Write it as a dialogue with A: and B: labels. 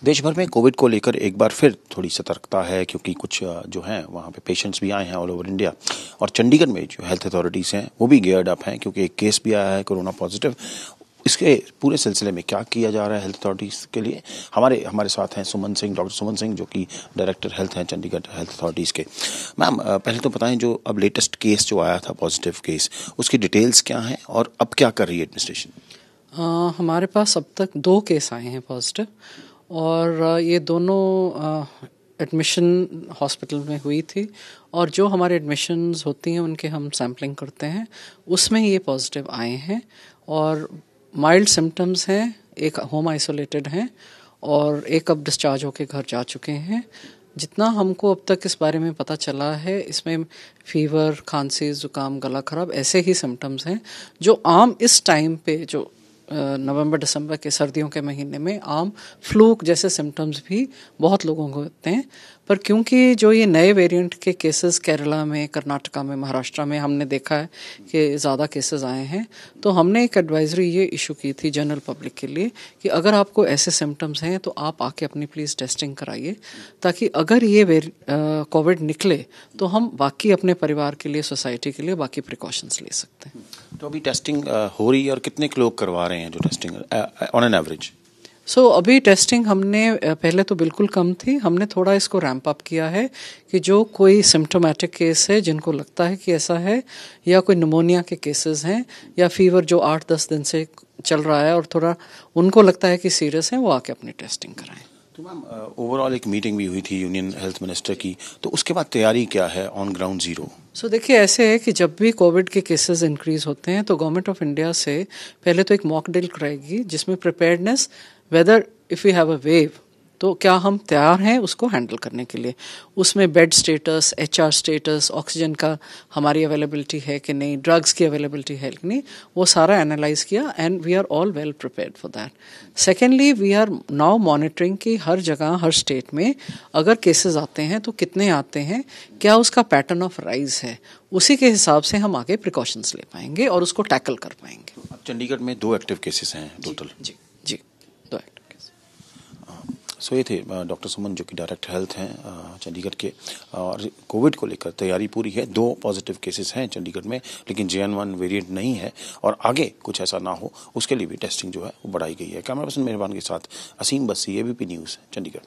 A: देश भर में कोविड को लेकर एक बार फिर थोड़ी सतर्कता है, क्योंकि कुछ जो हैं वहाँ पे पेशेंट्स भी आए हैं ऑल ओवर इंडिया। और चंडीगढ़ में जो हेल्थ अथॉरिटीज़ हैं वो भी गियर्ड अप हैं, क्योंकि एक केस भी आया है कोरोना पॉजिटिव। इसके पूरे सिलसिले में क्या किया जा रहा है हेल्थ अथॉरिटीज़ के लिए, हमारे साथ हैं सुमन सिंह, डॉक्टर सुमन सिंह, जो कि डायरेक्टर हेल्थ हैं चंडीगढ़ हेल्थ अथॉरिटीज़ के। मैम, पहले तो बताएं, जो अब लेटेस्ट केस जो आया था पॉजिटिव केस, उसकी डिटेल्स क्या हैं और अब क्या कर रही है एडमिनिस्ट्रेशन?
B: हमारे पास अब तक 2 केस आए हैं पॉजिटिव, और ये दोनों एडमिशन हॉस्पिटल में हुई थी। और जो हमारे एडमिशन्स होती हैं उनके हम सैम्पलिंग करते हैं, उसमें ये पॉजिटिव आए हैं। और माइल्ड सिम्टम्स हैं, एक होम आइसोलेटेड हैं और एक अब डिस्चार्ज होके घर जा चुके हैं। जितना हमको अब तक इस बारे में पता चला है, इसमें फीवर, खांसी, जुकाम, गला खराब ऐसे ही सिम्टम्स हैं जो आम इस टाइम पे, जो नवंबर दिसंबर के सर्दियों के महीने में आम फ्लू जैसे सिम्टम्स भी बहुत लोगों को होते हैं। पर क्योंकि जो ये नए वेरिएंट के केसेस केरला में, कर्नाटका में, महाराष्ट्र में हमने देखा है कि ज़्यादा केसेस आए हैं, तो हमने एक एडवाइजरी ये इशू की थी जनरल पब्लिक के लिए कि अगर आपको ऐसे सिम्टम्स हैं तो आप आके अपनी प्लीज़ टेस्टिंग कराइए, ताकि अगर ये कोविड निकले तो हम बाकी अपने परिवार के लिए, सोसाइटी के लिए बाकी प्रिकॉशंस ले सकते हैं।
A: तो अभी टेस्टिंग हो रही है और कितने लोग करवा रहे हैं जो टेस्टिंग ऑन एन एवरेज?
B: अभी टेस्टिंग हमने पहले तो बिल्कुल कम थी, हमने थोड़ा इसको रैंप अप किया है कि जो कोई सिम्टोमेटिक केस है, जिनको लगता है कि ऐसा है, या कोई निमोनिया के केसेस हैं, या फीवर जो 8-10 दिन से चल रहा है और थोड़ा उनको लगता है कि सीरियस है, वो आके अपनी टेस्टिंग कराएं।
A: तो मैम, ओवरऑल एक मीटिंग भी हुई थी यूनियन हेल्थ मिनिस्टर की, तो उसके बाद तैयारी क्या है ऑन ग्राउंड जीरो?
B: देखिए, ऐसे है कि जब भी कोविड के केसेस इंक्रीज होते हैं तो गवर्नमेंट ऑफ इंडिया से पहले तो एक मॉक ड्रिल कराएगी, जिसमें preparedness, whether if you have a wave, तो क्या हम तैयार हैं उसको हैंडल करने के लिए। उसमें bed status, HR status, oxygen का हमारी अवेलेबिलिटी है कि नहीं, ड्रग्स की अवेलेबिलिटी है कि नहीं, वो सारा एनालाइज किया, and we are all well prepared for that. Secondly, we are now monitoring कि हर जगह, हर स्टेट में अगर केसेस आते हैं तो कितने आते हैं, क्या उसका पैटर्न ऑफ राइज है, उसी के हिसाब से हम आगे प्रिकॉशंस ले पाएंगे और उसको टैकल कर पाएंगे।
A: अब चंडीगढ़ में 2 एक्टिव केसेस हैं टोटल?
B: जी, 2 एक्टिव केस।
A: सो ये थे डॉक्टर सुमन, जो कि डायरेक्टर हेल्थ हैं चंडीगढ़ के। और कोविड को लेकर तैयारी पूरी है। 2 पॉजिटिव केसेस हैं चंडीगढ़ में, लेकिन JN1 वेरिएंट नहीं है, और आगे कुछ ऐसा ना हो उसके लिए भी टेस्टिंग जो है वो बढ़ाई गई है। कैमरा पर्सन मेहरबान के साथ असीम बस्सी, ABP न्यूज़ चंडीगढ़।